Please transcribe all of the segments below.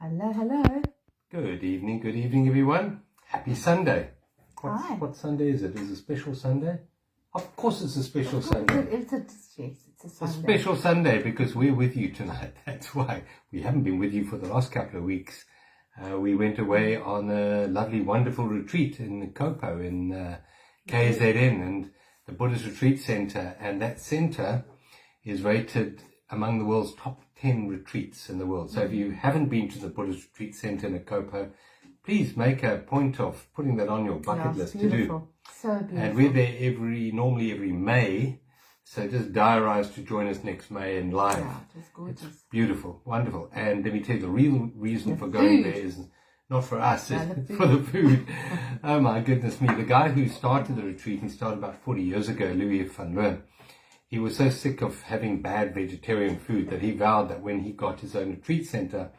Hello, hello. Good evening, everyone. Happy Sunday. Hi. What Sunday is it? Is it a special Sunday? Of course it's a special Sunday. It's a Sunday. A special Sunday because we're with you tonight. That's why we haven't been with you for the last couple of weeks. We went away on a lovely, wonderful retreat in Kopo in KZN and the Buddhist Retreat Center. And that center is rated among the world's top 10 retreats in the world. So if you haven't been to the Buddhist Retreat Center in Kopo, please make a point of putting that on your bucket list to do. So beautiful. And we're there normally every May. So just diarise to join us next May in live. Yeah, it's gorgeous. It's beautiful, wonderful. And let me tell you, the real reason for going there is not for us, it's for the food. Oh my goodness me. The guy who started the retreat, he started about 40 years ago, Louis van Loon. He was so sick of having bad vegetarian food that he vowed that when he got his own retreat center,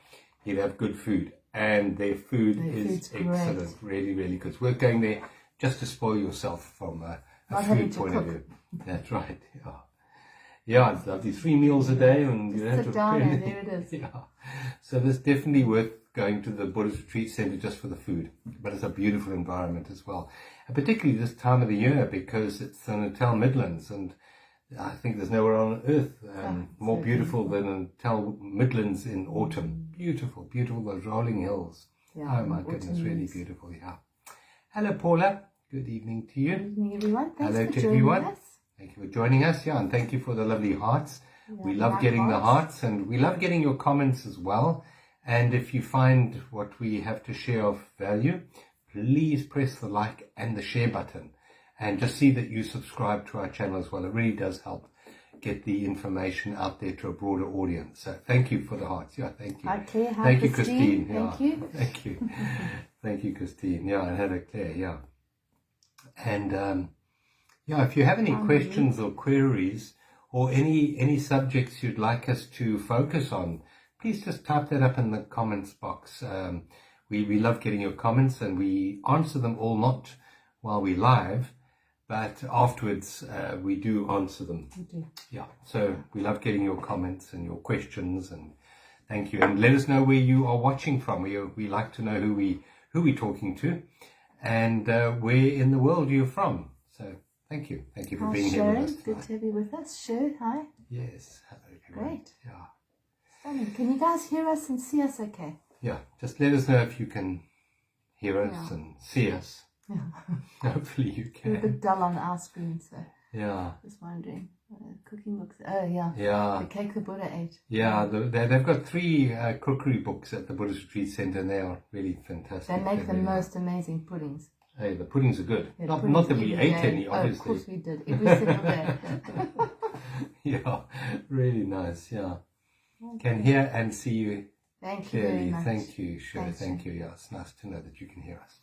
he'd have good food. And their food is excellent, really, really good. It's worth going there just to spoil yourself from a food point of view. That's right. Yeah, it's lovely. 3 meals a day, and you don't have to down and there it is. Yeah. So it's definitely worth going to the Buddhist Retreat Center just for the food. But it's a beautiful environment as well, and particularly this time of the year because it's the Natal Midlands, and I think there's nowhere on earth more beautiful than Natal Midlands in autumn. Beautiful, beautiful, those rolling hills. Yeah, oh my goodness, really beautiful. Yeah. Hello, Paula. Good evening to you. Good evening, everyone. Thanks Hello for to joining everyone. us. Thank you for joining us. Yeah, and thank you for the lovely hearts. We love getting the hearts, and we love getting your comments as well. And if you find what we have to share of value, please press the like and the share button. And just see that you subscribe to our channel as well. It really does help get the information out there to a broader audience. So thank you for the hearts. Yeah, thank you. Hi, Claire. Hi, thank you, Christine. Thank yeah. you. Thank you. Thank you, Christine. Yeah, and hello, Claire. Yeah. And if you have any questions or queries or any subjects you'd like us to focus on, please just type that up in the comments box. We love getting your comments, and we answer them all, not while we're live, but afterwards we do answer them. We do. Yeah, so we love getting your comments and your questions, and thank you. And let us know where you are watching from. We like to know who we're talking to, and where in the world you're from. So thank you for being here with us tonight. Good to have you with us. Sure, hi. Yes, hello everyone. Great. Yeah. Stunning. Can you guys hear us and see us okay? Yeah, just let us know if you can hear us and see us. Yeah. Hopefully you can. We're a bit dull on our screen, so yeah. Just wondering. Cooking books. Oh, yeah. Yeah. The cake the Buddha ate. Yeah, they've got 3 cookery books at the Buddhist Retreat Center, and they are really fantastic. They make the most amazing puddings. Hey, the puddings are good. Yeah, not that we ate any, obviously. Oh, of course we did. Every single day. Yeah, really nice, yeah. Okay. Can hear and see you Thank clearly. You very much. Thank you, sure, Thanks, thank you. Yeah, it's nice to know that you can hear us.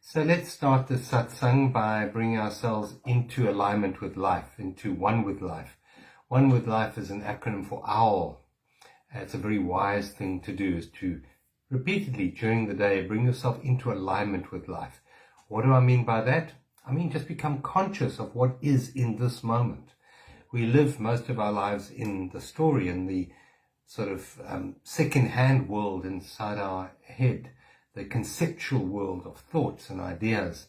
So let's start the satsang by bringing ourselves into alignment with life, into one with life. One with life is an acronym for OWL. It's a very wise thing to do, is to repeatedly during the day bring yourself into alignment with life. What do I mean by that? I mean just become conscious of what is in this moment. We live most of our lives in the story, in the sort of second-hand world inside our head, the conceptual world of thoughts and ideas.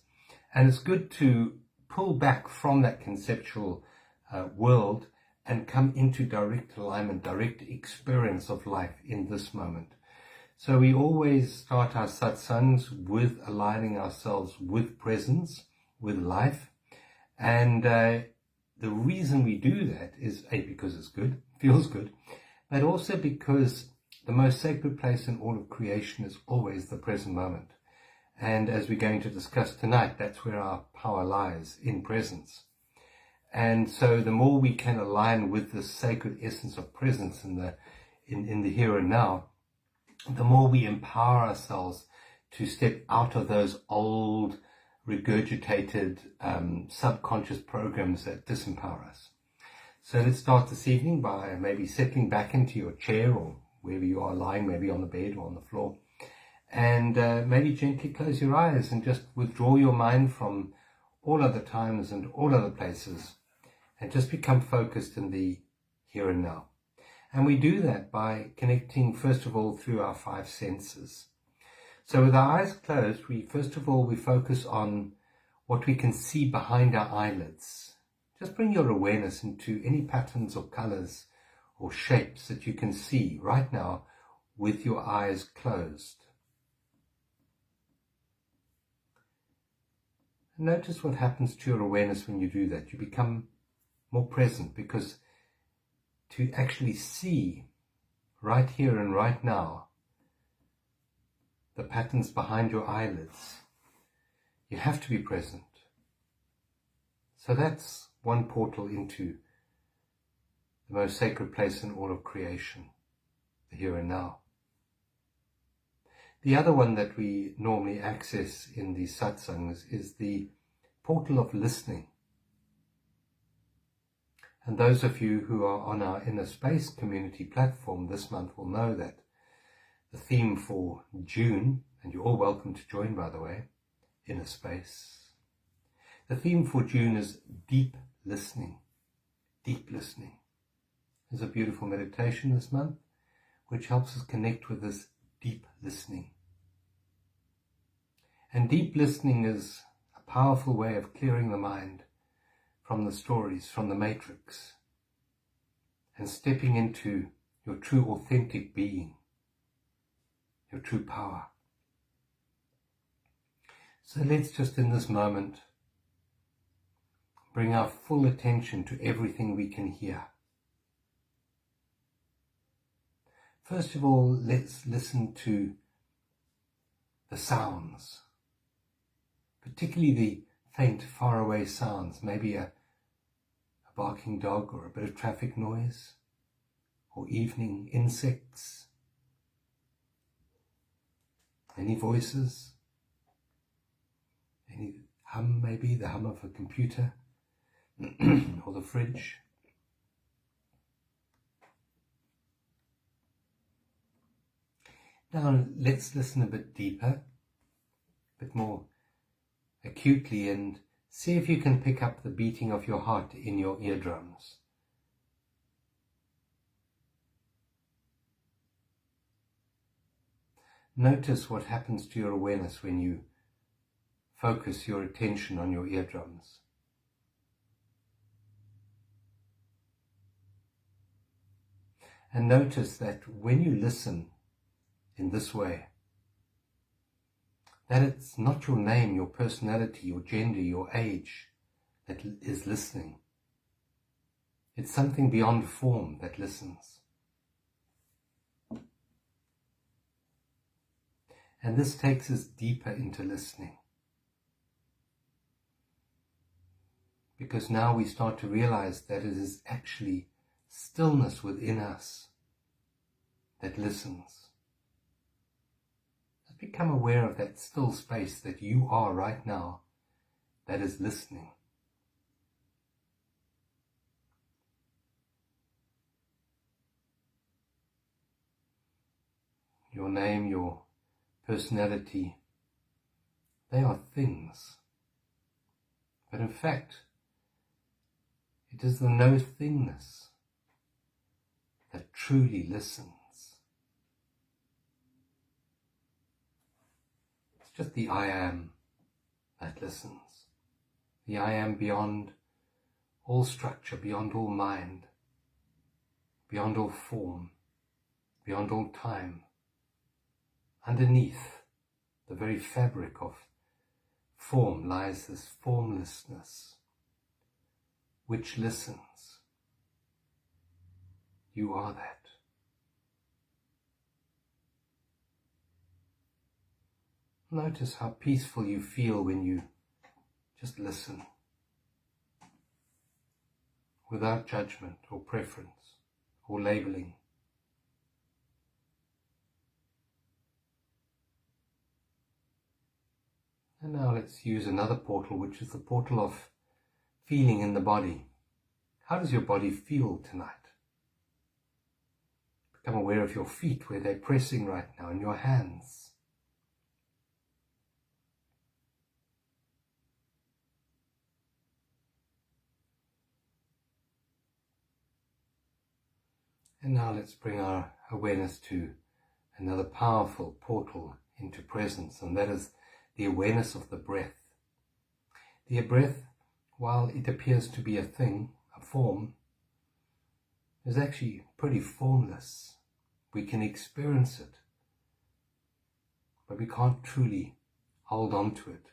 And it's good to pull back from that conceptual world and come into direct alignment, direct experience of life in this moment. So we always start our satsangs with aligning ourselves with presence, with life. And the reason we do that is because it's good, feels good, but also because the most sacred place in all of creation is always the present moment. And as we're going to discuss tonight, that's where our power lies, in presence. And so the more we can align with the sacred essence of presence in the here and now, the more we empower ourselves to step out of those old, regurgitated, subconscious programs that disempower us. So let's start this evening by maybe settling back into your chair or wherever you are lying, maybe on the bed or on the floor. And maybe gently close your eyes and just withdraw your mind from all other times and all other places, and just become focused in the here and now. And we do that by connecting, first of all, through our 5 senses. So with our eyes closed, we focus on what we can see behind our eyelids. Just bring your awareness into any patterns or colors or shapes that you can see right now with your eyes closed. And notice what happens to your awareness when you do that. You become more present, because to actually see right here and right now the patterns behind your eyelids, you have to be present. So that's one portal into the most sacred place in all of creation, the here and now. The other one that we normally access in these satsangs is the portal of listening. And those of you who are on our Inner Space community platform this month will know that the theme for June, and you're all welcome to join, by the way, Inner Space. The theme for June is deep listening. Deep listening. There's a beautiful meditation this month which helps us connect with this deep listening. And deep listening is a powerful way of clearing the mind from the stories, from the matrix, and stepping into your true authentic being, your true power. So let's just in this moment bring our full attention to everything we can hear. First of all, let's listen to the sounds, particularly the faint, faraway sounds, maybe a barking dog or a bit of traffic noise, or evening insects, any voices, any hum, maybe the hum of a computer or the fridge. Now let's listen a bit deeper, a bit more acutely, and see if you can pick up the beating of your heart in your eardrums. Notice what happens to your awareness when you focus your attention on your eardrums. And notice that when you listen in this way, that it's not your name, your personality, your gender, your age that is listening. It's something beyond form that listens. And this takes us deeper into listening. Because now we start to realize that it is actually stillness within us that listens. Become aware of that still space that you are right now that is listening. Your name, your personality, they are things. But in fact, it is the no-thingness that truly listens. Just the I am that listens. The I am beyond all structure, beyond all mind, beyond all form, beyond all time. Underneath the very fabric of form lies this formlessness which listens. You are that. Notice how peaceful you feel when you just listen, without judgment or preference or labeling. And now let's use another portal, which is the portal of feeling in the body. How does your body feel tonight? Become aware of your feet, where they're pressing right now, and your hands. And now let's bring our awareness to another powerful portal into presence, and that is the awareness of the breath. The breath, while it appears to be a thing, a form, is actually pretty formless. We can experience it, but we can't truly hold on to it.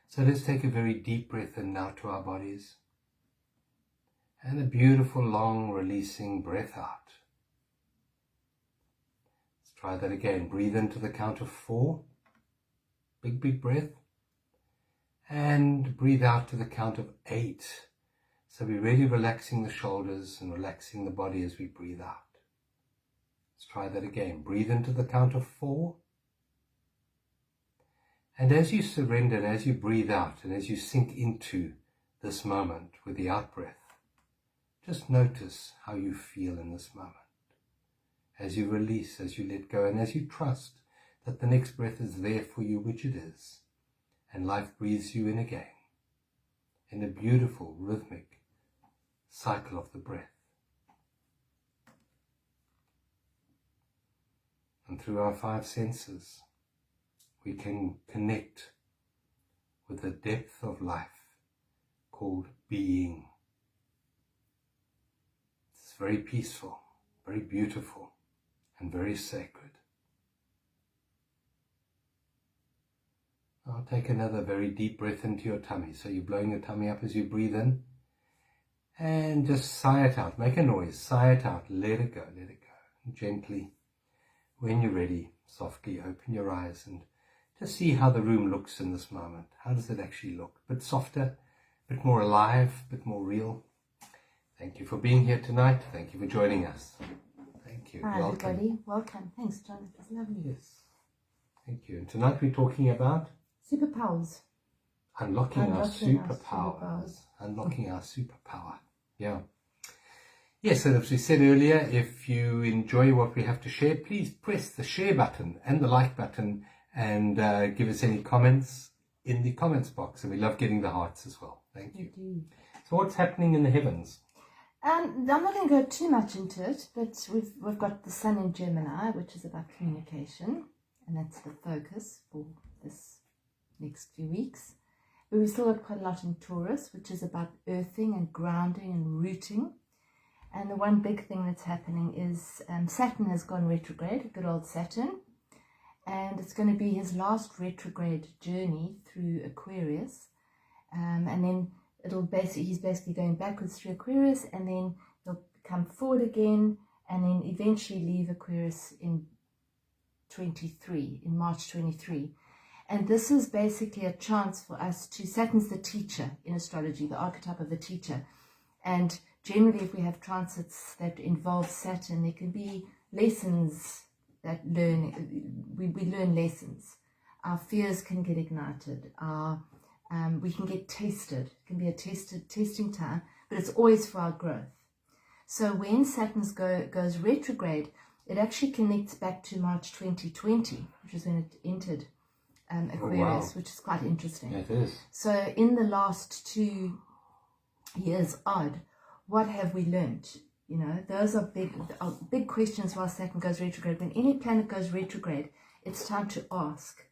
So let's take a very deep breath in now to our bodies, and a beautiful long releasing breath out. Let's try that again. Breathe into the count of 4. Big breath. And breathe out to the count of 8. So we're really relaxing the shoulders and relaxing the body as we breathe out. Let's try that again. Breathe into the count of 4. And as you surrender and as you breathe out and as you sink into this moment with the out-breath, just notice how you feel in this moment. As you release, as you let go, and as you trust that the next breath is there for you, which it is, and life breathes you in again, in a beautiful, rhythmic cycle of the breath. And through our 5 senses, we can connect with a depth of life called being. It's very peaceful, very beautiful, and very sacred. Now take another very deep breath into your tummy. So you're blowing your tummy up as you breathe in. And just sigh it out. Make a noise. Sigh it out. Let it go. Let it go. And gently, when you're ready, softly open your eyes and just see how the room looks in this moment. How does it actually look? A bit softer, a bit more alive, a bit more real. Thank you for being here tonight. Thank you for joining us. Thank you. Hi, Welcome. everybody. Welcome. Thanks, John. It was lovely. Yes. Thank you. And tonight we're talking about Superpowers. unlocking our Unlocking our superpowers. superpowers. Unlocking our superpower. Yeah. Yes, and as we said earlier, if you enjoy what we have to share, please press the share button and the like button and give us any comments in the comments box. And we love getting the hearts as well. Thank you. So what's happening in the heavens? I'm not going to go too much into it, but we've got the Sun in Gemini, which is about communication, and that's the focus for this next few weeks. But we've still got quite a lot in Taurus, which is about earthing and grounding and rooting. And the one big thing that's happening is Saturn has gone retrograde, good old Saturn, and it's going to be his last retrograde journey through Aquarius, and then he's basically going backwards through Aquarius, and then he'll come forward again, and then eventually leave Aquarius in March 23. And this is basically a chance for us to, Saturn's the teacher in astrology, the archetype of the teacher. And generally, if we have transits that involve Saturn, there can be lessons that we learn lessons. Our fears can get ignited. We can get tested. It can be a testing time, but it's always for our growth. So when Saturn goes retrograde, it actually connects back to March 2020, which is when it entered Aquarius, which is quite interesting. Yeah, it is. So in the last 2 years odd, what have we learnt? You know, those are big questions while Saturn goes retrograde. When any planet goes retrograde, it's time to ask,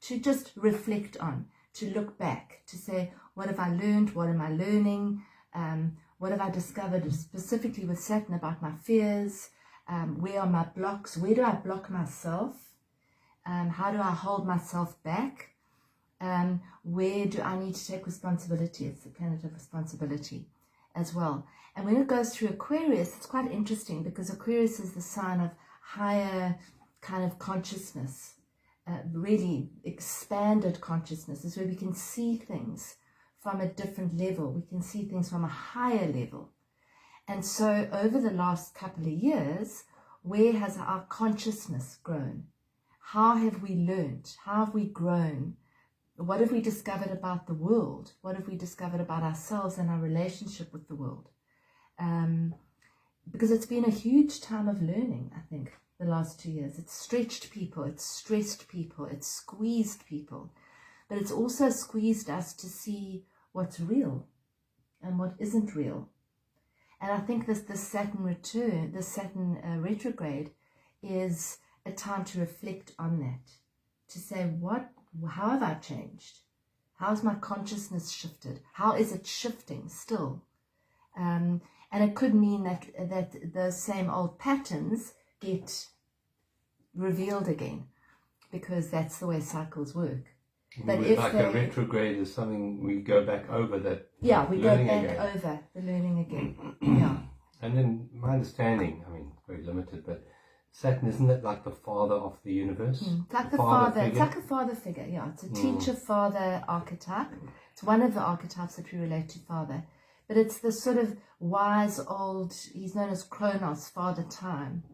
to just reflect on, to look back, to say, what have I learned? What am I learning? What have I discovered specifically with Saturn about my fears? Where are my blocks? Where do I block myself? How do I hold myself back? Where do I need to take responsibility? It's the planet of responsibility as well. And when it goes through Aquarius, it's quite interesting because Aquarius is the sign of higher kind of consciousness, really expanded consciousness. It's where we can see things from a different level. We can see things from a higher level. And so over the last couple of years, where has our consciousness grown? How have we learned? How have we grown? What have we discovered about the world? What have we discovered about ourselves and our relationship with the world? Because it's been a huge time of learning, I think, the last 2 years. It's stretched people, it's stressed people, it's squeezed people, but it's also squeezed us to see what's real and what isn't real. And I think this Saturn return, the Saturn retrograde, is a time to reflect on that, to say, how have I changed? How's my consciousness shifted? How is it shifting still? And it could mean that the same old patterns get revealed again, because that's the way cycles work. But if like a retrograde is something we go back over that. Yeah, we go back over the learning again. Yeah. And then my understanding, I mean, very limited, but Saturn, isn't it like the father of the universe? It's like the father. It's like a father figure. Yeah, it's a teacher father archetype. It's one of the archetypes that we relate to father. But it's the sort of wise old, he's known as Chronos, father time.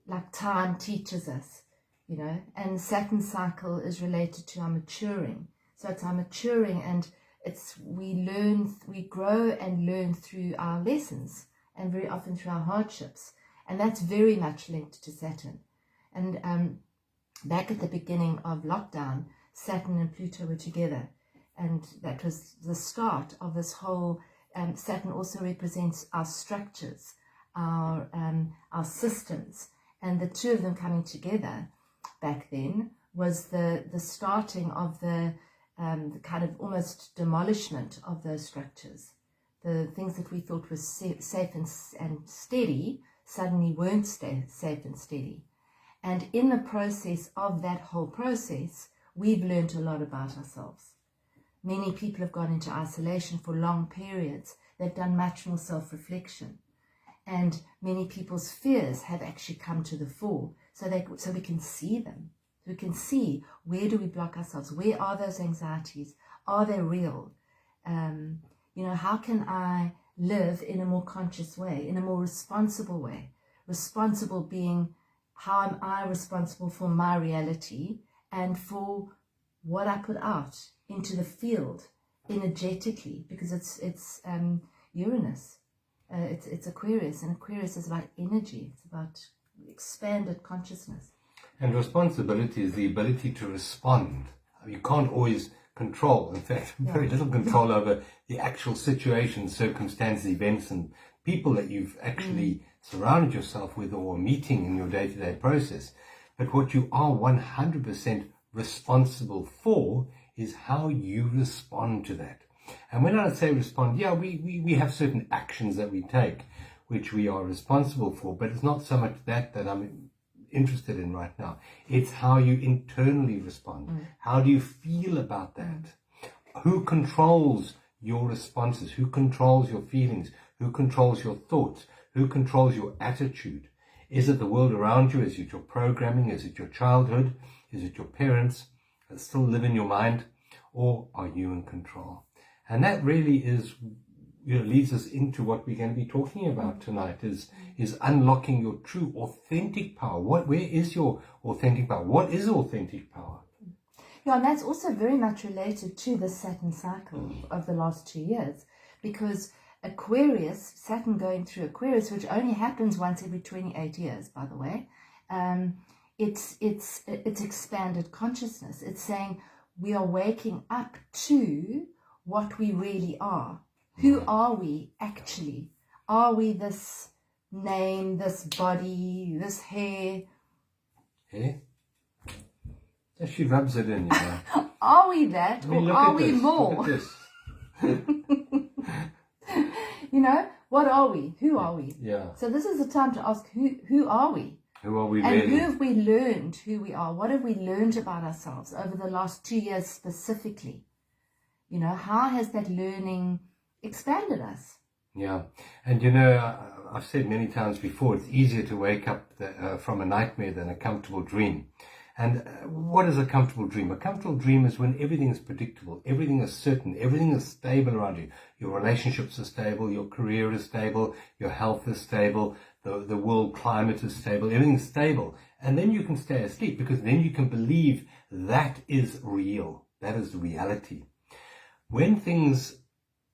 Like time teaches us, you know, and Saturn cycle is related to our maturing. So it's our maturing, and we grow and learn through our lessons, and very often through our hardships. And that's very much linked to Saturn. And back at the beginning of lockdown, Saturn and Pluto were together. And that was the start of this whole, Saturn also represents our structures, our systems. And the two of them coming together back then was the starting of the kind of almost demolishment of those structures. The things that we thought was safe and steady suddenly weren't safe and steady. And in the process of that whole process, we've learned a lot about ourselves. Many people have gone into isolation for long periods. They've done much more self-reflection. And many people's fears have actually come to the fore, so we can see them. We can see, where do we block ourselves? Where are those anxieties? Are they real? How can I live in a more conscious way, in a more responsible way? Responsible being, how am I responsible for my reality and for what I put out into the field energetically? Because it's Uranus. It's Aquarius, and Aquarius is about energy. It's about expanded consciousness. And responsibility is the ability to respond. You can't always control, in fact, very little control over the actual situation, circumstances, events, and people that you've actually surrounded yourself with or meeting in your day-to-day process. But what you are 100% responsible for is how you respond to that. And when I say respond, we have certain actions that we take, which we are responsible for, but it's not so much that I'm interested in right now. It's how you internally respond. How do you feel about that? Who controls your responses? Who controls your feelings? Who controls your thoughts? Who controls your attitude? Is it the world around you? Is it your programming? Is it your childhood? Is it your parents that still live in your mind? Or are you in control? And that really is, leads us into what we're going to be talking about tonight, is unlocking your true authentic power. Where is your authentic power? What is authentic power? Yeah, and that's also very much related to the Saturn cycle of the last 2 years, because Aquarius, Saturn going through Aquarius, which only happens once every 28 years, by the way, it's expanded consciousness. It's saying we are waking up to what we really are. Who are we actually? Are we this name, this body, this hair? Hair? She rubs it in, Are we that, or are we more? Look at this. What are we? Who are we? Yeah. So this is the time to ask, who are we? Who are we and really? Who have we learned who we are? What have we learned about ourselves over the last 2 years specifically? How has that learning expanded us? Yeah. And I've said many times before, it's easier to wake up from a nightmare than a comfortable dream. And what is a comfortable dream? A comfortable dream is when everything is predictable, everything is certain, everything is stable around you. Your relationships are stable, your career is stable, your health is stable, the world climate is stable, everything is stable. And then you can stay asleep, because then you can believe that is real, that is reality. When things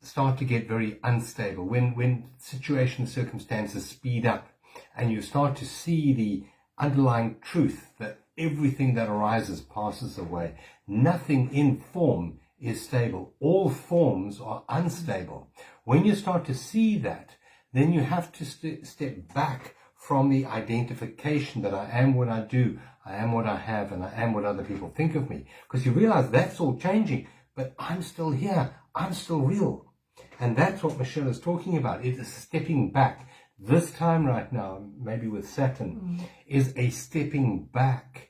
start to get very unstable, when situations, circumstances speed up, and you start to see the underlying truth that everything that arises passes away, nothing in form is stable. All forms are unstable. When you start to see that, then you have to step back from the identification that I am what I do, I am what I have, and I am what other people think of me. Because you realize that's all changing, but I'm still here, I'm still real. And that's what Michelle is talking about. It is stepping back. This time right now, maybe with Saturn, is a stepping back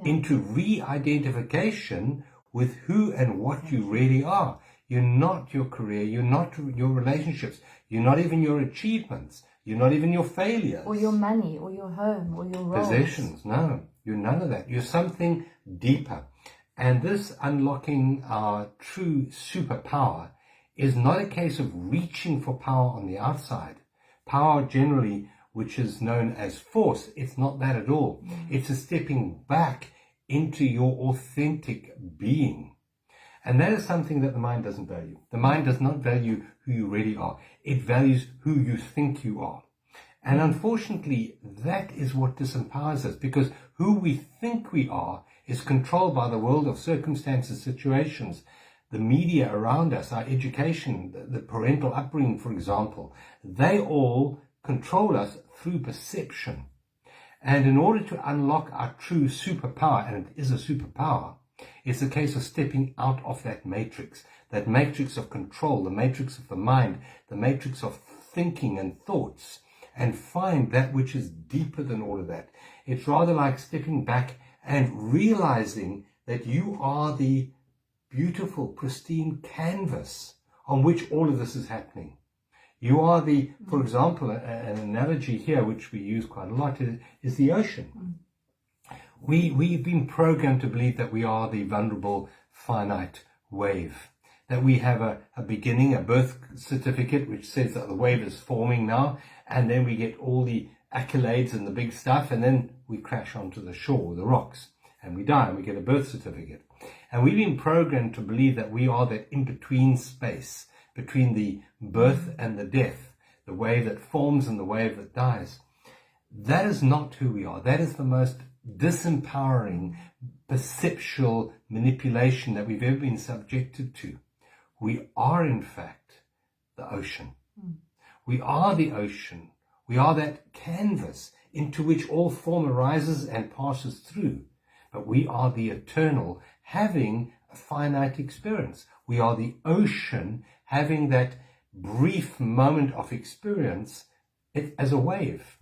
into re-identification with who and what you really are. You're not your career, you're not your relationships, you're not even your achievements, you're not even your failures. Or your money, or your home, or your roles. Possessions, no. You're none of that. You're something deeper. And this unlocking our true superpower is not a case of reaching for power on the outside. Power generally, which is known as force, it's not that at all. It's a stepping back into your authentic being. And that is something that the mind doesn't value. The mind does not value who you really are. It values who you think you are. And unfortunately, that is what disempowers us, because who we think we are is controlled by the world of circumstances, situations, the media around us, our education, the parental upbringing, for example. They all control us through perception. And in order to unlock our true superpower, and it is a superpower, it's a case of stepping out of that matrix of control, the matrix of the mind, the matrix of thinking and thoughts, and find that which is deeper than all of that. It's rather like stepping back and realizing that you are the beautiful, pristine canvas on which all of this is happening. You are the, for example, an analogy here, which we use quite a lot, is the ocean. We've been programmed to believe that we are the vulnerable, finite wave, that we have a beginning, a birth certificate, which says that the wave is forming now, and then we get all the accolades and the big stuff, and then we crash onto the shore, the rocks, and we die, and we get a birth certificate. And we've been programmed to believe that we are that in-between space, between the birth and the death, the wave that forms and the wave that dies. That is not who we are. That is the most disempowering perceptual manipulation that we've ever been subjected to. We are, in fact, the ocean. We are the ocean. We are that canvas into which all form arises and passes through. But we are the eternal, having a finite experience. We are the ocean, having that brief moment of experience as a wave.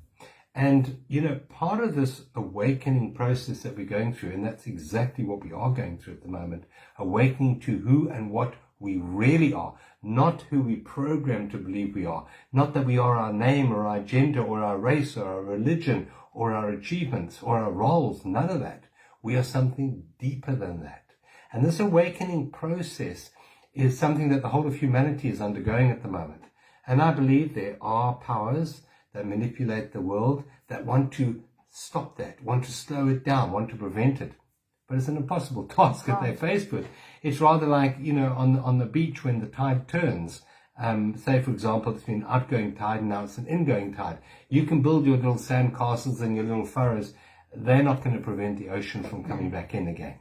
And, part of this awakening process that we're going through, and that's exactly what we are going through at the moment, awakening to who and what we really are, not who we programmed to believe we are, not that we are our name or our gender or our race or our religion or our achievements or our roles, none of that. We are something deeper than that. And this awakening process is something that the whole of humanity is undergoing at the moment. And I believe there are powers that manipulate the world that want to stop that, want to slow it down, want to prevent it. But it's an impossible task that they're faced with. It's rather like, on the beach when the tide turns. Say, for example, it's been an outgoing tide and now it's an ingoing tide. You can build your little sand castles and your little furrows. They're not going to prevent the ocean from coming back in again.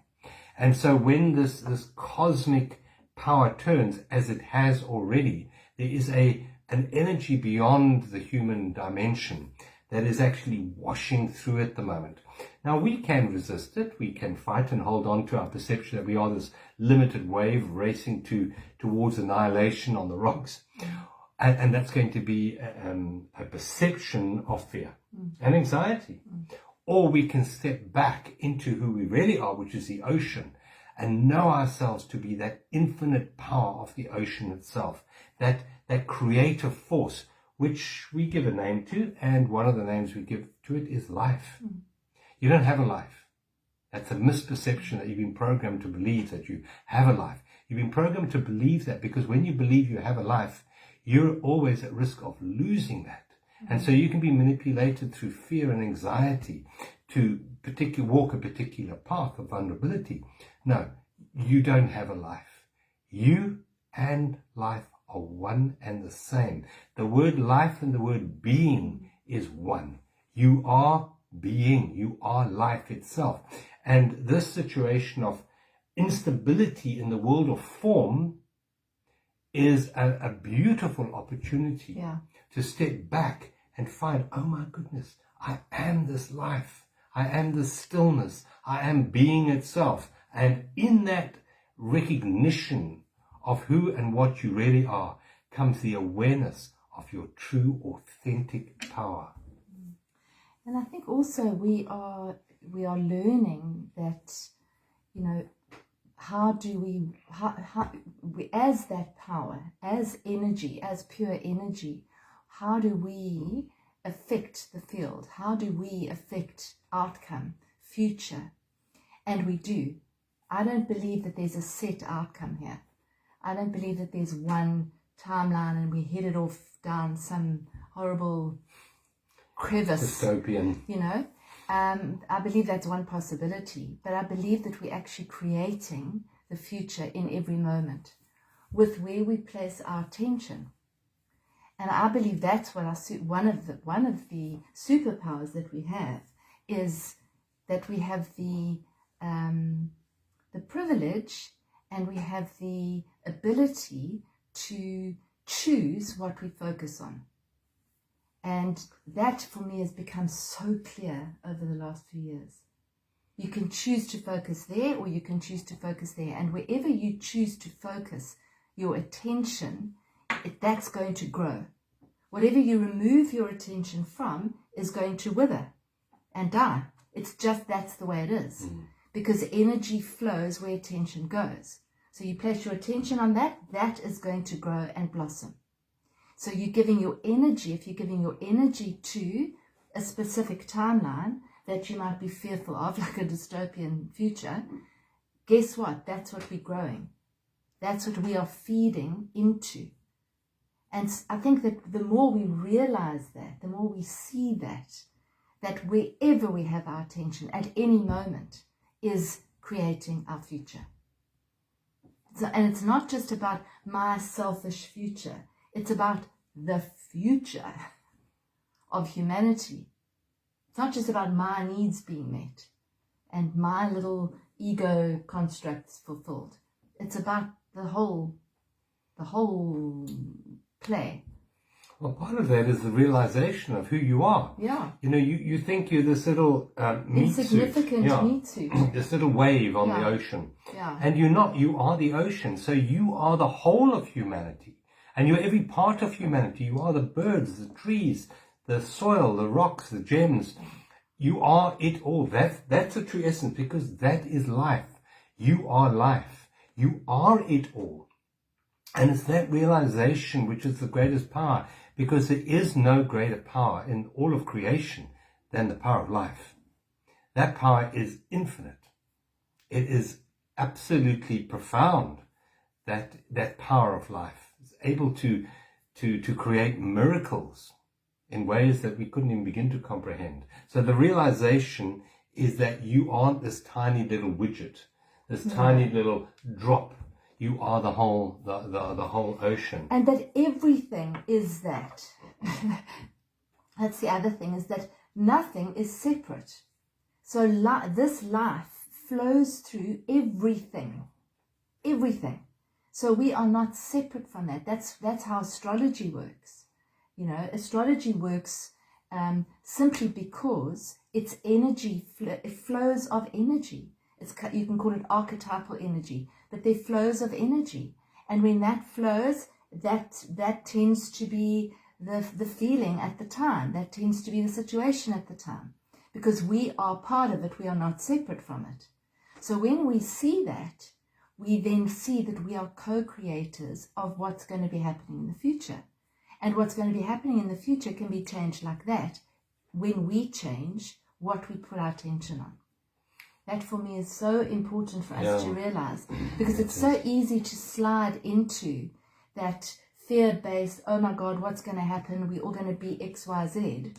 And so when this cosmic power turns, as it has already, there is an energy beyond the human dimension that is actually washing through at the moment. Now, we can resist it. We can fight and hold on to our perception that we are this limited wave racing towards annihilation on the rocks. And that's going to be a perception of fear and anxiety. Or we can step back into who we really are, which is the ocean, and know ourselves to be that infinite power of the ocean itself, that creative force, which we give a name to, and one of the names we give to it is life. You don't have a life. That's a misperception that you've been programmed to believe that you have a life. You've been programmed to believe that because when you believe you have a life, you're always at risk of losing that. And so you can be manipulated through fear and anxiety to walk a particular path of vulnerability. No, you don't have a life. You and life are one and the same. The word life and the word being is one. You are being. You are life itself. And this situation of instability in the world of form is a beautiful opportunity Yeah. to step back and find, oh my goodness, I am this life. I am this stillness. I am being itself. And in that recognition of who and what you really are comes the awareness of your true, authentic power. And I think also we are learning that, you know, how we as that power, as energy, as pure energy, how do we affect the field? How do we affect outcome, future? And we do. I don't believe that there's a set outcome here. I don't believe that there's one timeline and we headed off down some horrible crevice. Dystopian. You know, I believe that's one possibility, but I believe that we're actually creating the future in every moment with where we place our attention. And I believe that's what one of the superpowers that we have is that we have the privilege and we have the ability to choose what we focus on. And that for me has become so clear over the last few years. You can choose to focus there or you can choose to focus there. And wherever you choose to focus your attention, that's going to grow. Whatever you remove your attention from is going to wither and die. It's just that's the way it is. Because energy flows where attention goes. So you place your attention on that, that is going to grow and blossom. So you're giving your energy, if you're giving your energy to a specific timeline that you might be fearful of, like a dystopian future, guess what? That's what we're growing. That's what we are feeding into. And I think that the more we realize that, the more we see that wherever we have our attention at any moment is creating our future. So, and it's not just about my selfish future. It's about the future of humanity. It's not just about my needs being met and my little ego constructs fulfilled. It's about the whole play. Well, part of that is the realization of who you are. Yeah. You know, you think you're this little meat insignificant suit. meat suit. This little wave on the ocean. Yeah. And you're not. You are the ocean. So you are the whole of humanity. And you're every part of humanity. You are the birds, the trees, the soil, the rocks, the gems. You are it all. That's a true essence, because that is life. You are life. You are it all. And it's that realization which is the greatest power, because there is no greater power in all of creation than the power of life. That power is infinite. It is absolutely profound, that power of life. It's able to create miracles in ways that we couldn't even begin to comprehend. So the realization is that you aren't this tiny little widget, this tiny little drop. You are the whole, the whole ocean. And that everything is that. That's the other thing, is that nothing is separate. So this life flows through everything. Everything. So we are not separate from that. That's how astrology works. You know, astrology works simply because it's energy, it flows of energy. You can call it archetypal energy, but they're flows of energy. And when that flows, that tends to be the feeling at the time. That tends to be the situation at the time. Because we are part of it, we are not separate from it. So when we see that, we then see that we are co-creators of what's going to be happening in the future. And what's going to be happening in the future can be changed like that when we change what we put our attention on. That for me is so important for us to realize, because it's so easy to slide into that fear-based, oh my God, what's going to happen? We're all going to be X, Y, Z,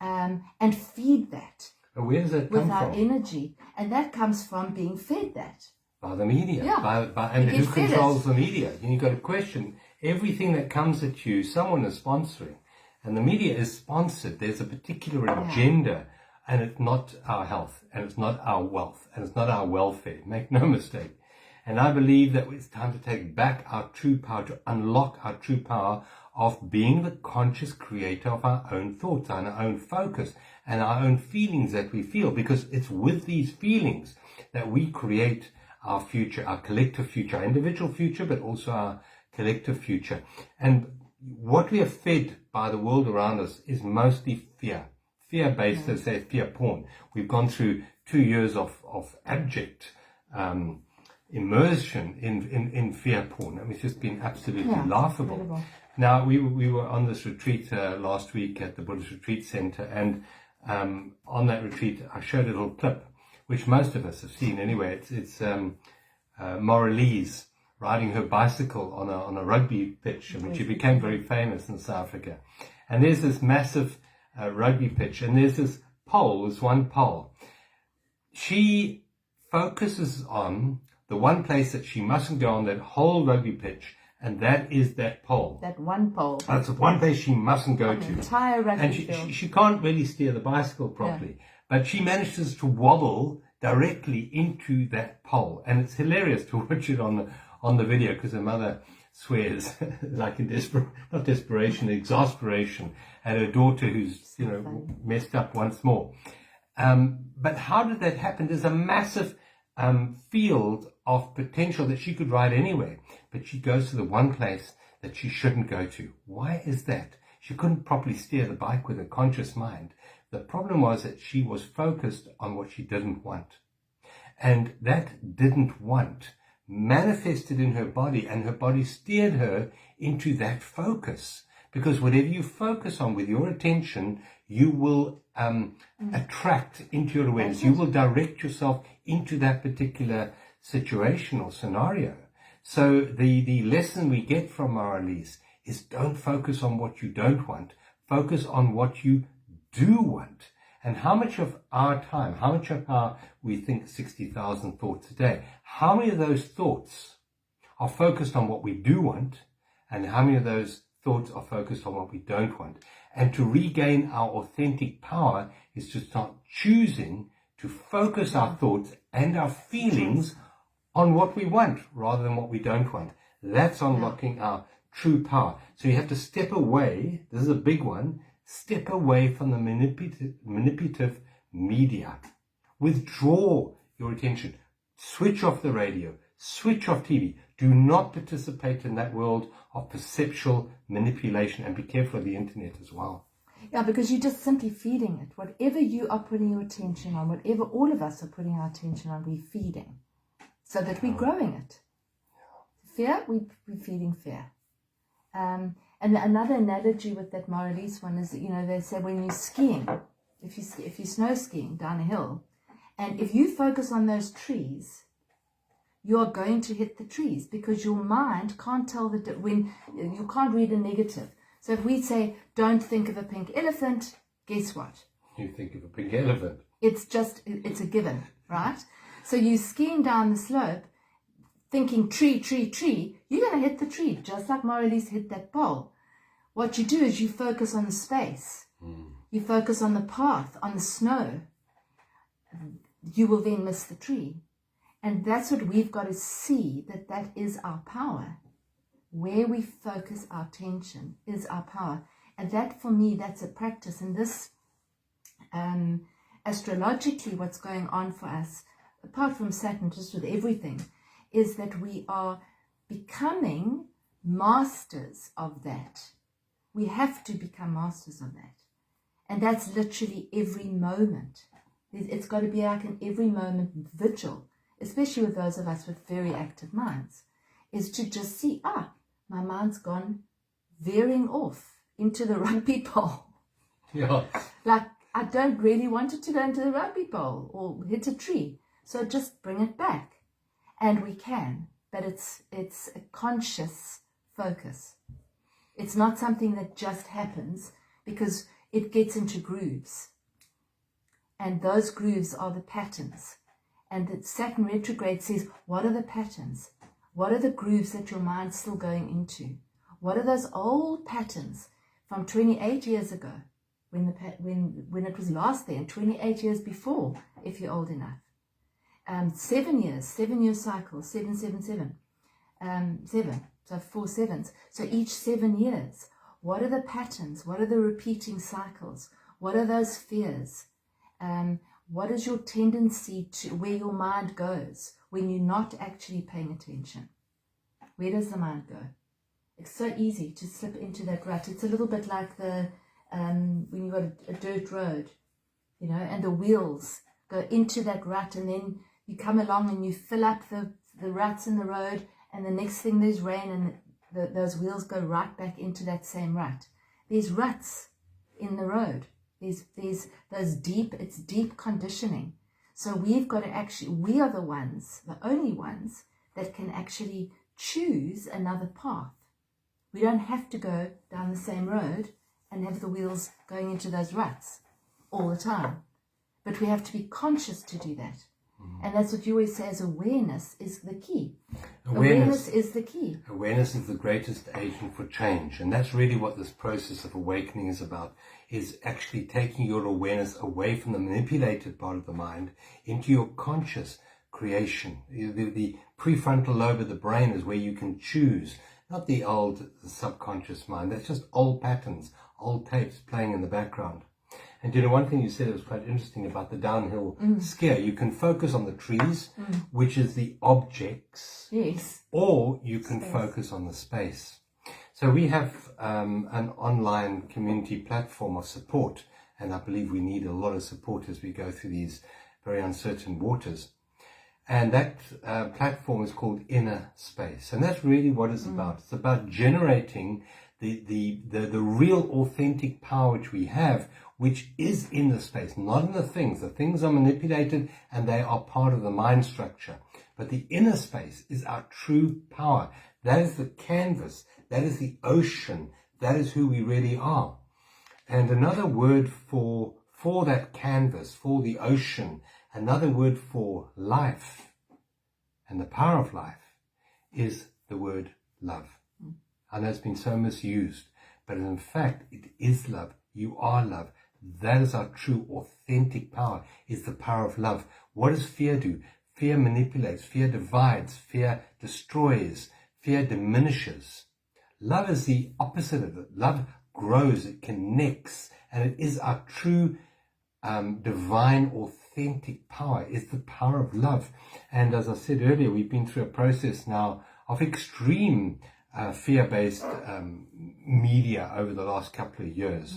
and feed that. But where does that come with our from? energy. And that comes from being fed that. By the media. Yeah. And You who get controls it. the media? And you've got to question everything that comes at you, someone is sponsoring. And the media is sponsored. There's a particular agenda. And it's not our health, and it's not our wealth, and it's not our welfare. Make no mistake. And I believe that it's time to take back our true power, to unlock our true power of being the conscious creator of our own thoughts and our own focus and our own feelings that we feel, because it's with these feelings that we create our future, our collective future, our individual future, but also our collective future. And what we are fed by the world around us is mostly fear. Fear-based, they say fear porn. We've gone through 2 years of abject immersion in fear porn. I mean, it's just been absolutely laughable. Incredible. Now, we were on this retreat last week at the Buddhist Retreat Center, and on that retreat, I showed a little clip, which most of us have seen anyway. It's Moralise riding her bicycle on a rugby pitch. I mean, she became very famous in South Africa. And there's this massive rugby pitch, and there's this pole, this one pole. She focuses on the one place that she mustn't go on that whole rugby pitch, and that is that pole. That one pole. That's the one place she mustn't go to. Entire rugby and field. She can't really steer the bicycle properly, but she manages to wobble directly into that pole, and it's hilarious to watch it on the video, because her mother swears like in exasperation at her daughter who's messed up once more. But how did that happen? There's a massive field of potential that she could ride anywhere, but she goes to the one place that she shouldn't go to. Why is that? She couldn't properly steer the bike with her conscious mind. The problem was that she was focused on what she didn't want. And that didn't want manifested in her body, and her body steered her into that focus. Because whatever you focus on with your attention, you will attract into your awareness. You will direct yourself into that particular situation or scenario. So the lesson we get from Moralise is don't focus on what you don't want. Focus on what you do want. And how much of our time, how much of our, we think 60,000 thoughts a day, how many of those thoughts are focused on what we do want, and how many of those thoughts are focused on what we don't want? And to regain our authentic power is to start choosing to focus our thoughts and our feelings on what we want rather than what we don't want. That's unlocking our true power. So you have to step away. This is a big one. Step away from the manipulative media. Withdraw your attention. Switch off the radio. Switch off TV. Do not participate in that world of perceptual manipulation, and be careful of the internet as well. Yeah, because you're just simply feeding it. Whatever you are putting your attention on, whatever all of us are putting our attention on, we're feeding. So that we're growing it. Fear, we're feeding fear. And another analogy with that Moralise one is, they say when you're skiing, if you're snow skiing down a hill, and if you focus on those trees, you are going to hit the trees, because your mind can't tell when you can't read a negative. So if we say, don't think of a pink elephant, guess what? You think of a pink elephant. It's a given, right? So you're skiing down the slope, thinking tree, tree, tree, you're going to hit the tree, just like Moralise hit that pole. What you do is you focus on the space. You focus on the path, on the snow. You will then miss the tree. And that's what we've got to see, that is our power. Where we focus our attention is our power. And that, for me, that's a practice. And this, astrologically, what's going on for us, apart from Saturn, just with everything, is that we are becoming masters of that. We have to become masters of that. And that's literally every moment. It's got to be like an every moment vigil, especially with those of us with very active minds, is to just see, my mind's gone veering off into the rugby pole. Yeah. Like, I don't really want it to go into the rugby pole or hit a tree. So just bring it back. And we can, but it's a conscious focus. It's not something that just happens, because it gets into grooves. And those grooves are the patterns. And the Saturn retrograde says, what are the patterns? What are the grooves that your mind's still going into? What are those old patterns from 28 years ago, when it was last there, and 28 years before, if you're old enough? 7 year cycle, 777, 7, so 4 sevens. So each 7 years, what are the patterns? What are the repeating cycles? What are those fears? What is your tendency to where your mind goes when you're not actually paying attention? Where does the mind go? It's so easy to slip into that rut. It's a little bit like the when you've got a dirt road, you know, and the wheels go into that rut, and then you come along and you fill up the ruts in the road, and the next thing there's rain, and those wheels go right back into that same rut. There's ruts in the road. There's it's deep conditioning. So we've got to actually, we are the only ones that can actually choose another path. We don't have to go down the same road and have the wheels going into those ruts all the time. But we have to be conscious to do that. And that's what you always say, is awareness is the key. Awareness is the key. Awareness is the greatest agent for change. And that's really what this process of awakening is about, is actually taking your awareness away from the manipulated part of the mind into your conscious creation. The prefrontal lobe of the brain is where you can choose, not the subconscious mind. That's just old patterns, old tapes playing in the background. And you know, one thing you said that was quite interesting about the downhill skier. You can focus on the trees, which is the objects, yes, or you can focus on the space. So we have an online community platform of support, and I believe we need a lot of support as we go through these very uncertain waters. And that platform is called Inner Space, and that's really what it's about. It's about generating the real authentic power which we have, which is in the space, not in the things. The things are manipulated and they are part of the mind structure. But the inner space is our true power. That is the canvas. That is the ocean. That is who we really are. And another word for that canvas, for the ocean, another word for life and the power of life is the word love. I know it's been so misused, but in fact, it is love. You are love. That is our true, authentic power, is the power of love. What does fear do? Fear manipulates, fear divides, fear destroys, fear diminishes. Love is the opposite of it. Love grows, it connects, and it is our true, divine, authentic power. It's the power of love. And as I said earlier, we've been through a process now of extreme fear-based media over the last couple of years.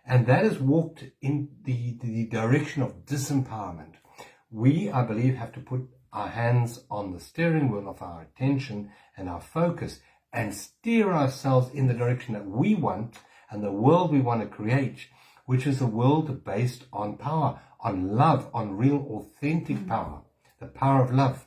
And that has walked in the direction of disempowerment. We, I believe, have to put our hands on the steering wheel of our attention and our focus and steer ourselves in the direction that we want and the world we want to create, which is a world based on power, on love, on real authentic power, the power of love.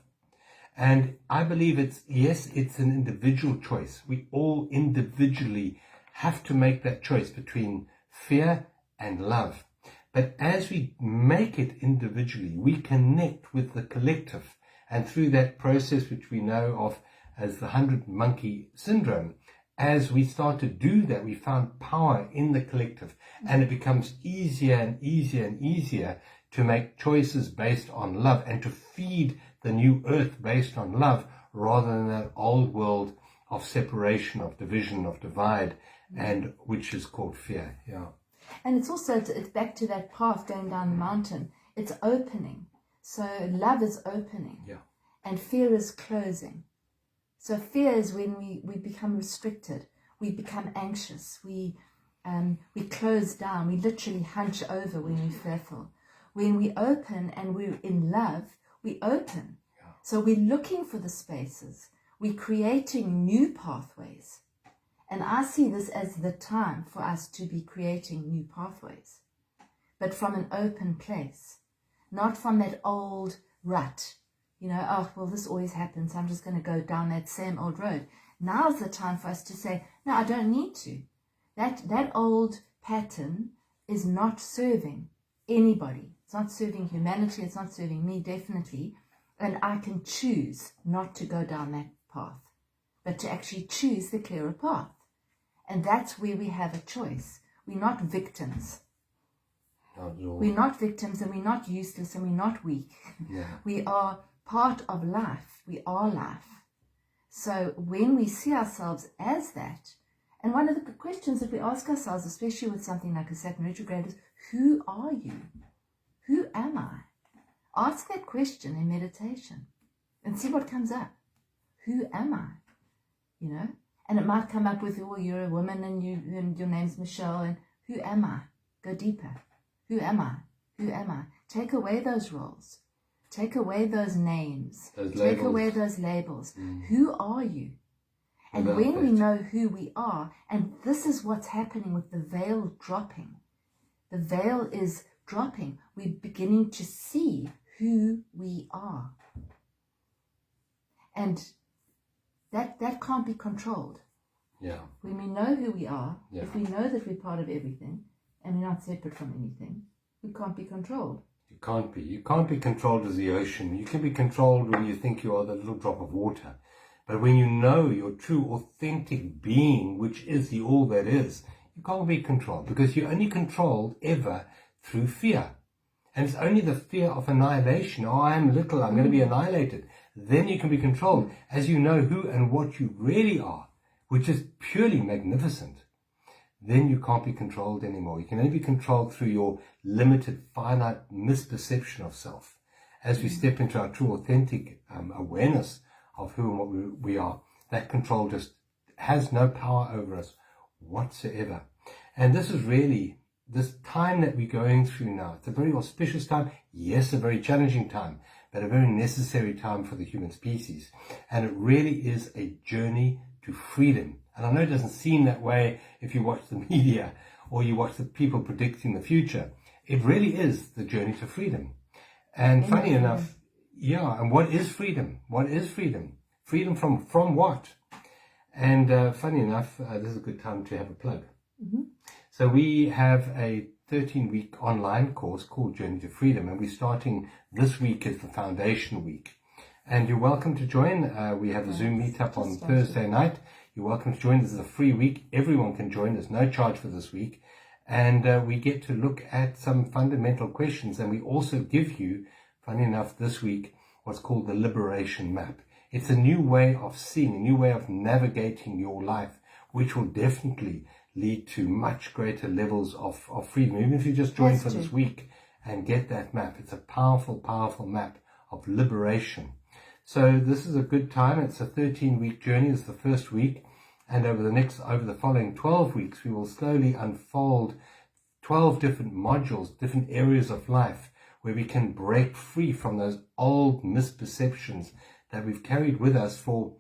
And I believe it's an individual choice. We all individually have to make that choice between fear and love. But as we make it individually, we connect with the collective. And through that process, which we know of as the 100 monkey syndrome, as we start to do that, we found power in the collective. And it becomes easier and easier and easier to make choices based on love and to feed the new earth based on love, rather than that old world of separation, of division, of divide, and which is called fear. Yeah. And it's also, it's back to that path going down the mountain. It's opening. So love is opening. Yeah. And fear is closing. So fear is when we become restricted. We become anxious. We close down. We literally hunch over when we're fearful. When we open and we're in love, we open. Yeah. So we're looking for the spaces. We're creating new pathways. And I see this as the time for us to be creating new pathways, but from an open place, not from that old rut. You know, oh, well, this always happens. I'm just going to go down that same old road. Now's the time for us to say, no, I don't need to. That old pattern is not serving anybody. It's not serving humanity. It's not serving me, definitely. And I can choose not to go down that path, but to actually choose the clearer path. And that's where we have a choice. We're not victims. Not at all. We're not victims, and we're not useless, and we're not weak. Yeah. We are part of life. We are life. So when we see ourselves as that, and one of the questions that we ask ourselves, especially with something like a Saturn retrograde, is, who are you? Who am I? Ask that question in meditation and see what comes up. Who am I? You know? And it might come up with, oh, you're a woman and your name's Michelle, and who am I? Go deeper. Who am I? Who am I? Take away those roles. Take away those names. Take away those labels. Who are you? And when we know who we are, and this is what's happening with the veil dropping. The veil is dropping. We're beginning to see who we are. And that can't be controlled. Yeah. When we know who we are, if we know that we're part of everything, and we're not separate from anything, we can't be controlled. You can't be. You can't be controlled as the ocean. You can be controlled when you think you are the little drop of water. But when you know your true, authentic being, which is the all that is, you can't be controlled, because you're only controlled ever through fear. And it's only the fear of annihilation. Oh, I am little, I'm going to be annihilated. Then you can be controlled as you know who and what you really are, which is purely magnificent. Then you can't be controlled anymore. You can only be controlled through your limited, finite misperception of self. As we step into our true, authentic awareness of who and what we are, that control just has no power over us whatsoever. And this is really, this time that we're going through now, it's a very auspicious time, yes, a very challenging time, but a very necessary time for the human species. And it really is a journey to freedom. And I know it doesn't seem that way if you watch the media or you watch the people predicting the future. It really is the journey to freedom. And funny enough, and what is freedom? What is freedom? Freedom from what? And funny enough, this is a good time to have a plug. So we have a 13-week online course called Journey to Freedom, and we're starting this week as the foundation week. And you're welcome to join. We have a Zoom meetup on Thursday night. You're welcome to join. This is a free week. Everyone can join. There's no charge for this week. And we get to look at some fundamental questions. And we also give you, funny enough, this week, what's called the Liberation Map. It's a new way of seeing, a new way of navigating your life, which will definitely lead to much greater levels of freedom. Even if you just join for this week and get that map, it's a powerful, powerful map of liberation. So this is a good time. It's a 13-week journey. It's the first week. And over the following 12 weeks, we will slowly unfold 12 different modules, different areas of life where we can break free from those old misperceptions that we've carried with us for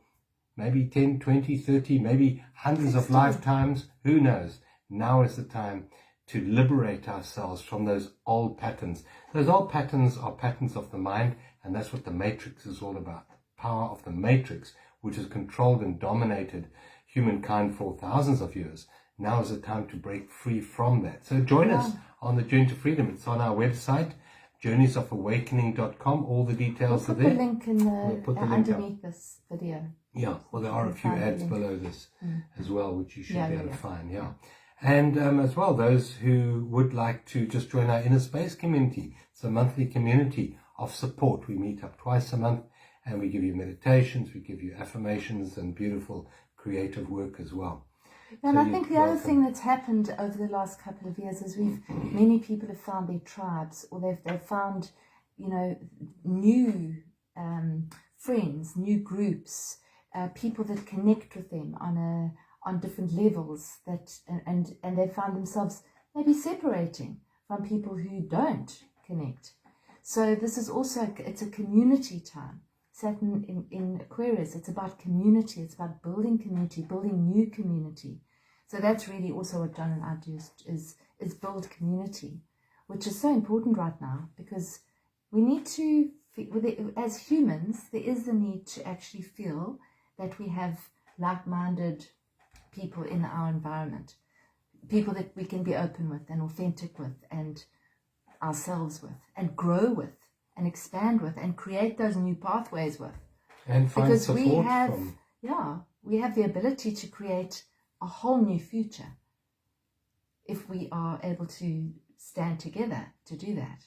maybe 10, 20, 30, maybe hundreds of lifetimes. Who knows? Now is the time to liberate ourselves from those old patterns. Those old patterns are patterns of the mind, and that's what the Matrix is all about. The power of the Matrix, which has controlled and dominated humankind for thousands of years. Now is the time to break free from that. So join us on the Journey to Freedom. It's on our website, journeysofawakening.com. All the details are there. We'll put the link underneath this video. Yeah, well, there are a few ads below this as well, which you should be able to find. And as well, those who would like to just join our Inner Space community. It's a monthly community of support. We meet up twice a month, and we give you meditations, we give you affirmations and beautiful creative work as well. And I think the other thing that's happened over the last couple of years is many people have found their tribes, or they've found, new friends, new groups, people that connect with them on different levels, and they found themselves maybe separating from people who don't connect. So this is also, it's a community time. Saturn in Aquarius, it's about community. It's about building community, building new community. So that's really also what John and I do is build community, which is so important right now, because we need to, as humans, there is the need to actually feel that we have like-minded people in our environment, people that we can be open with and authentic with and ourselves with and grow with and expand with and create those new pathways with. And find because support we have the ability to create a whole new future if we are able to stand together to do that.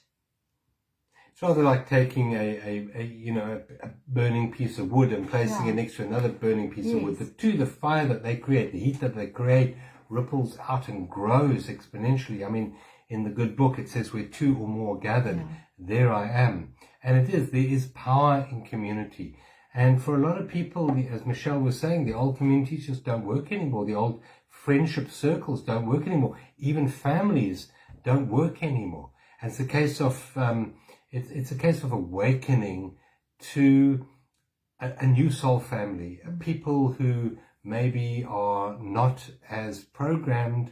It's rather like taking a burning piece of wood and placing it next to another burning piece of wood. The fire that they create, the heat that they create, ripples out and grows exponentially. I mean, in the good book, it says, where two or more gathered, there I am. And there is power in community. And for a lot of people, as Michelle was saying, the old communities just don't work anymore. The old friendship circles don't work anymore. Even families don't work anymore. And it's a case of it's a case of awakening to a new soul family, people who maybe are not as programmed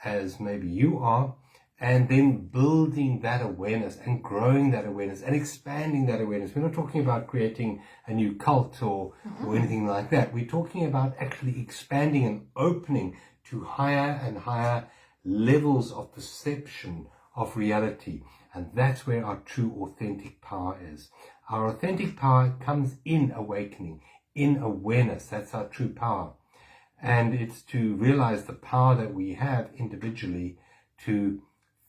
as maybe you are, and then building that awareness and growing that awareness and expanding that awareness. We're not talking about creating a new cult or anything like that. We're talking about actually expanding and opening to higher and higher levels of perception of reality. And that's where our true authentic power is. Our authentic power comes in awakening, in awareness. That's our true power. And it's to realize the power that we have individually to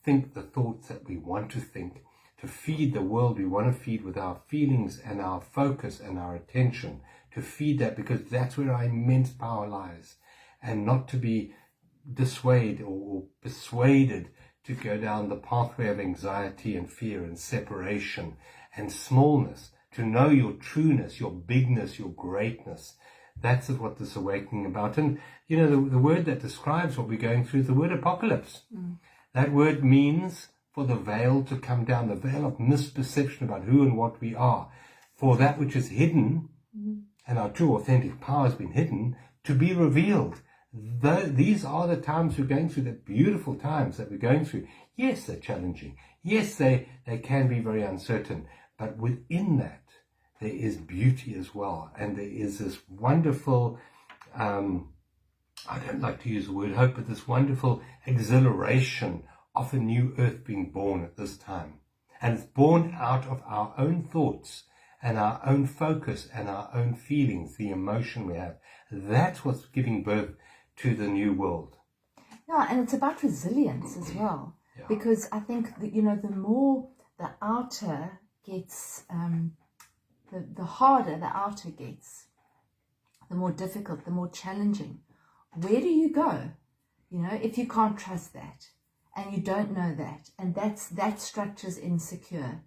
think the thoughts that we want to think, to feed the world we want to feed with our feelings and our focus and our attention, to feed that, because that's where our immense power lies, and not to be dissuaded or persuaded to go down the pathway of anxiety and fear and separation and smallness, to know your trueness, your bigness, your greatness. That's what this awakening about. And, you know, the word that describes what we're going through is the word apocalypse. That word means for the veil to come down, the veil of misperception about who and what we are, for that which is hidden, and our true authentic power has been hidden, to be revealed. These are the times we're going through, the beautiful times that we're going through. Yes, they're challenging. Yes, they can be very uncertain. But within that, there is beauty as well. And there is this wonderful, I don't like to use the word hope, but this wonderful exhilaration of a new earth being born at this time. And it's born out of our own thoughts and our own focus and our own feelings, the emotion we have. That's what's giving birth to the new world. Yeah, and it's about resilience as well. Because I think that, you know, the more the outer gets, the harder the outer gets, the more difficult, the more challenging. Where do you go? You know, if you can't trust that and you don't know that, and that structure's insecure,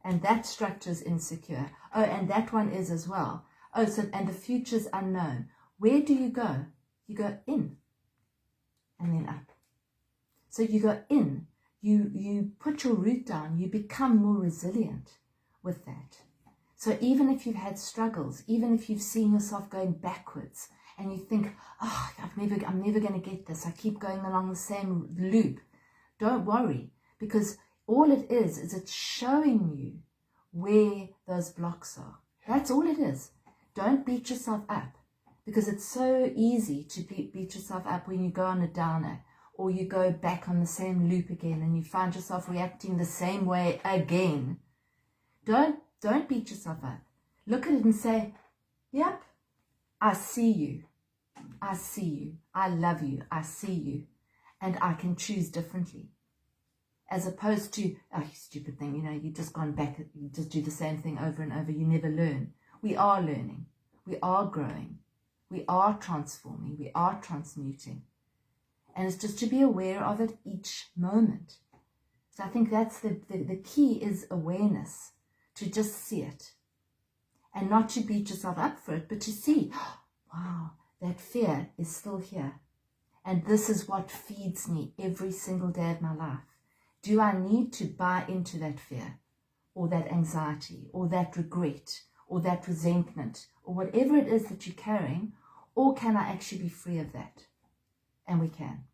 and that structure's insecure. Oh, and that one is as well. Oh, so, and the future's unknown. Where do you go? You go in and then up. So you go in, you put your root down, you become more resilient with that. So even if you've had struggles, even if you've seen yourself going backwards and you think, oh, I'm never going to get this, I keep going along the same loop, don't worry, because all it is it's showing you where those blocks are. That's all it is. Don't beat yourself up, because it's so easy to beat yourself up when you go on a downer, or you go back on the same loop again and you find yourself reacting the same way again. Don't beat yourself up. Look at it and say, yep, I see you. I see you. I love you. I see you. And I can choose differently. As opposed to, oh, you stupid thing, you know, you've just gone back, you just do the same thing over and over, you never learn. We are learning. We are growing. We are transforming. We are transmuting. And it's just to be aware of it each moment. So I think that's the key is awareness, to just see it. And not to beat yourself up for it, but to see, oh, wow, that fear is still here. And this is what feeds me every single day of my life. Do I need to buy into that fear, or that anxiety, or that regret, or that resentment, or whatever it is that you're carrying, or can I actually be free of that? And we can.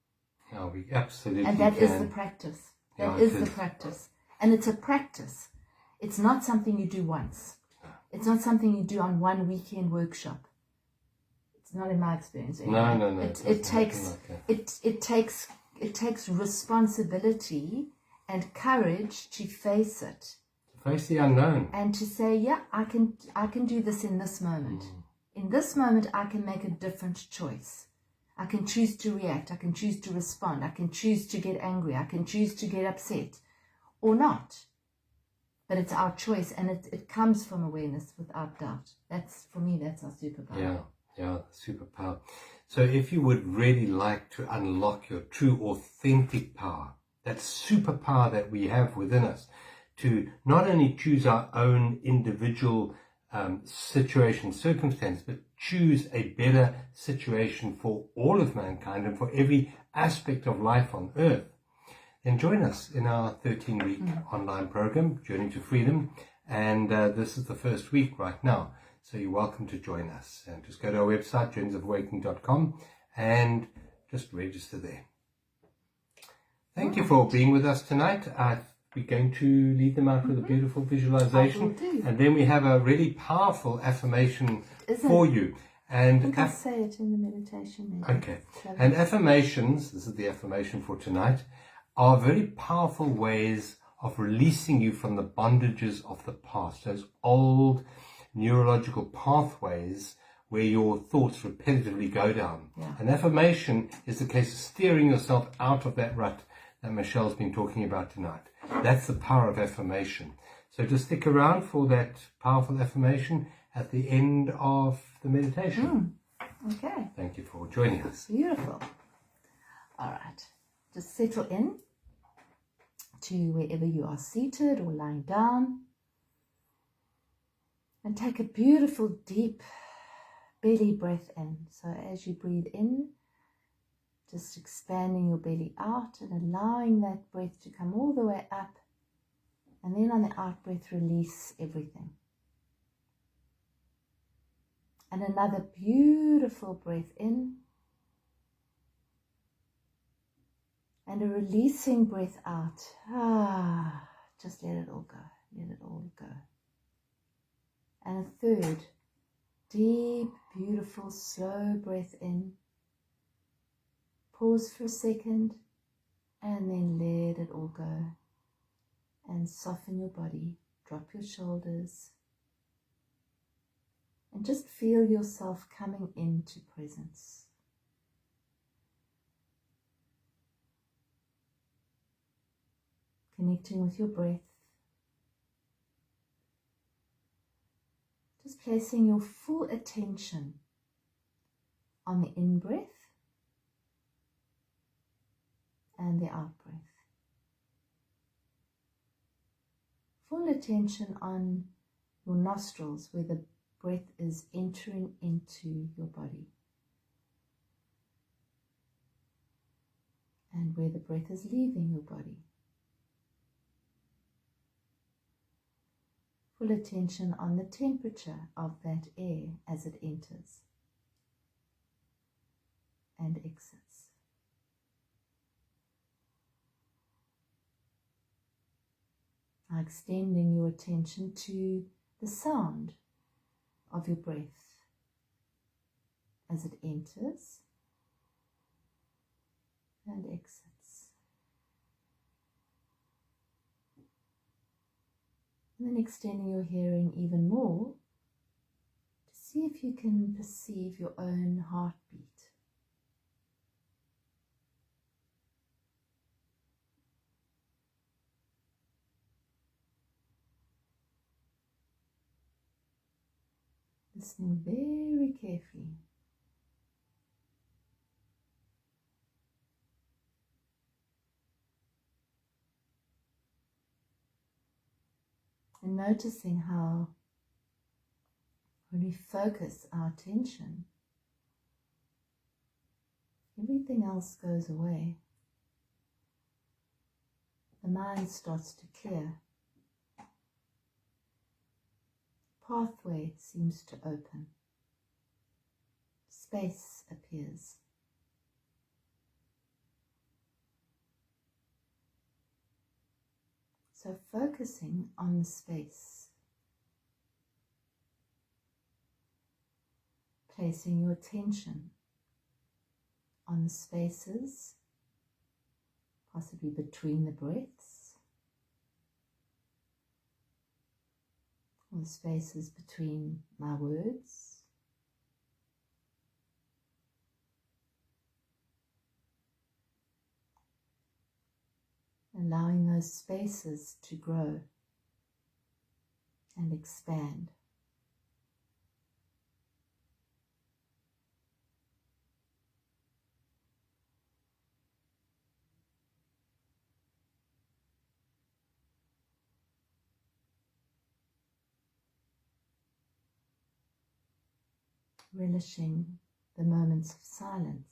No, we absolutely can. And that is the practice. That is the practice. And it's a practice. It's not something you do once. It's not something you do on one weekend workshop. It's not in my experience. Anyway. No. It takes responsibility and courage to face it. Face the unknown. And to say, yeah, I can do this in this moment. In this moment, I can make a different choice. I can choose to react. I can choose to respond. I can choose to get angry. I can choose to get upset or not. But it's our choice, and it comes from awareness without doubt. For me, that's our superpower. Yeah, superpower. So if you would really like to unlock your true authentic power, that superpower that we have within us, to not only choose our own individual situation, circumstance, but choose a better situation for all of mankind and for every aspect of life on earth, then join us in our 13-week online program, Journey to Freedom. And this is the first week right now. So you're welcome to join us. And just go to our website, journeysofawakening.com, and just register there. Thank you for being with us tonight. We're going to lead them out with a beautiful visualization. And then we have a really powerful affirmation for you. And I think I'll say it in the meditation. Maybe. Okay. And affirmations, this is the affirmation for tonight, are very powerful ways of releasing you from the bondages of the past, those old neurological pathways where your thoughts repetitively go down. Yeah. An affirmation is the case of steering yourself out of that rut that Michelle's been talking about tonight. That's the power of affirmation. So just stick around for that powerful affirmation at the end of the meditation. Okay. Thank you for joining us. Beautiful. All right. Just settle in to wherever you are seated or lying down. And take a beautiful deep belly breath in. So as you breathe in, just expanding your belly out and allowing that breath to come all the way up. And then on the out breath, release everything. And another beautiful breath in. And a releasing breath out. Just let it all go. Let it all go. And a third, deep, beautiful, slow breath in. Pause for a second and then let it all go. And soften your body. Drop your shoulders. And just feel yourself coming into presence. Connecting with your breath. Just placing your full attention on the in-breath and the out-breath. Full attention on your nostrils where the breath is entering into your body and where the breath is leaving your body. Full attention on the temperature of that air as it enters and exits. Now extending your attention to the sound of your breath as it enters and exits. And then extending your hearing even more to see if you can perceive your own heartbeat. Listening very carefully. And noticing how when we focus our attention, everything else goes away. The mind starts to clear. Pathway seems to open. Space appears. So focusing on the space, placing your attention on the spaces, possibly between the breaths, or the spaces between my words, allowing those spaces to grow and expand. Relishing the moments of silence.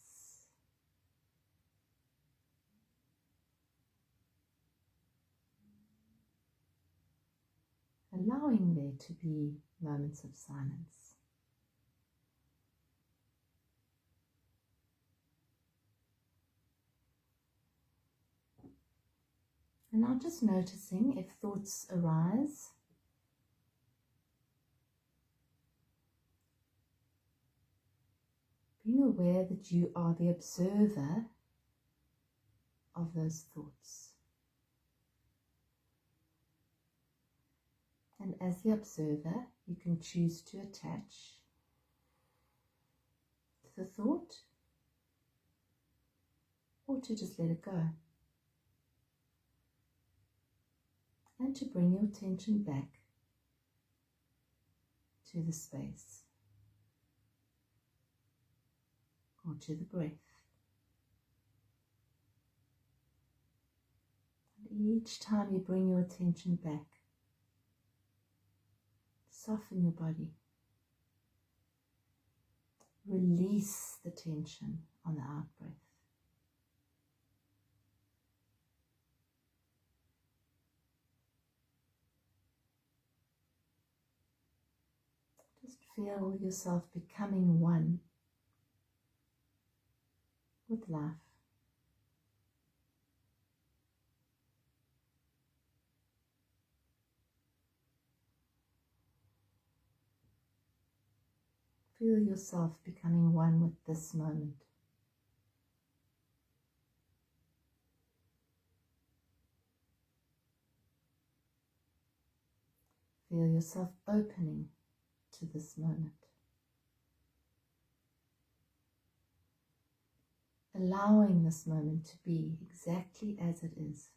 Allowing there to be moments of silence. And now just noticing if thoughts arise. Being aware that you are the observer of those thoughts. And as the observer, you can choose to attach to the thought or to just let it go. And to bring your attention back to the space or to the breath. And each time you bring your attention back, soften your body. Release the tension on the out breath. Just feel yourself becoming one with life. Feel yourself becoming one with this moment. Feel yourself opening to this moment. Allowing this moment to be exactly as it is.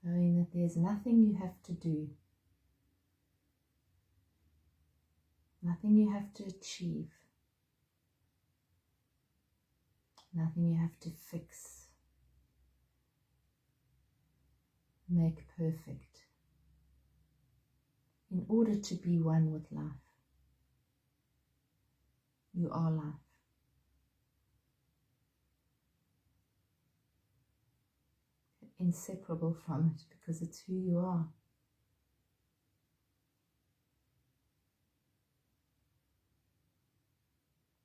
Knowing that there's nothing you have to do, nothing you have to achieve, nothing you have to fix, make perfect, in order to be one with life. You are life. Inseparable from it because it's who you are.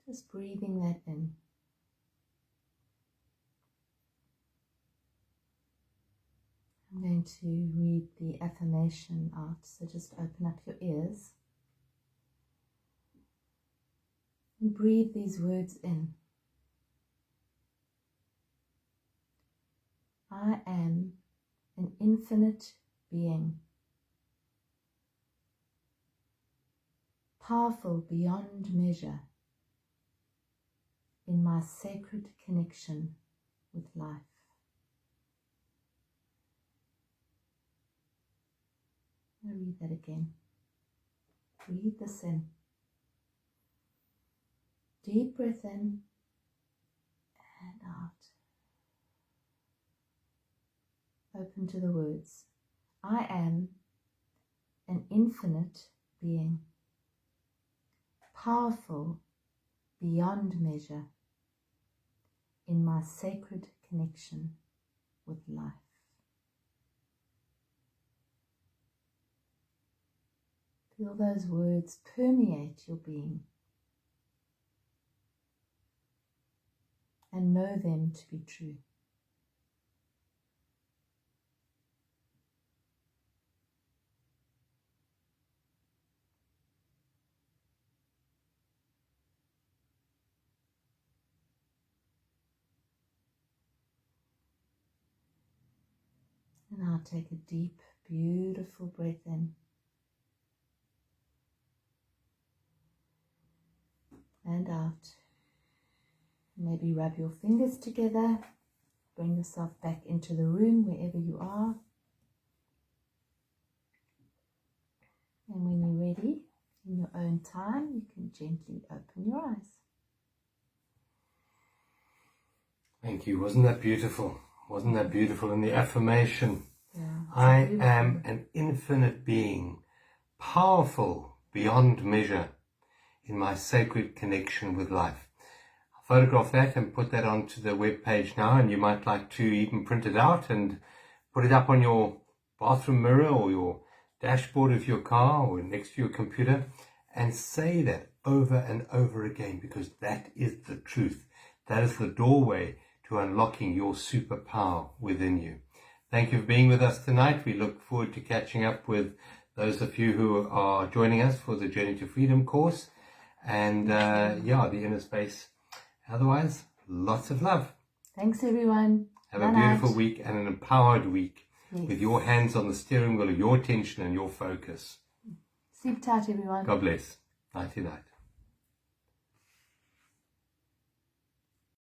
Just breathing that in. I'm going to read the affirmation out, so just open up your ears and breathe these words in. I am an infinite being, powerful beyond measure in my sacred connection with life. I'll read that again. Breathe this in. Deep breath in and out. Open to the words. I am an infinite being, powerful beyond measure in my sacred connection with life. Feel those words permeate your being and know them to be true. And now take a deep, beautiful breath in. And out. Maybe rub your fingers together. Bring yourself back into the room wherever you are. And when you're ready, in your own time, you can gently open your eyes. Thank you. Wasn't that beautiful? Wasn't that beautiful? And the affirmation, Yeah, I am an infinite being, powerful beyond measure in my sacred connection with life. I'll photograph that and put that onto the web page now, and you might like to even print it out and put it up on your bathroom mirror or your dashboard of your car or next to your computer, and say that over and over again, because that is the truth. That is the doorway to unlocking your superpower within you. Thank you for being with us tonight. We look forward to catching up with those of you who are joining us for the Journey to Freedom course, and the inner space. Otherwise, lots of love. Thanks, everyone. Have a beautiful week and an empowered week. Yes. With your hands on the steering wheel of your attention and your focus. Sleep tight, everyone. God bless. Nighty night.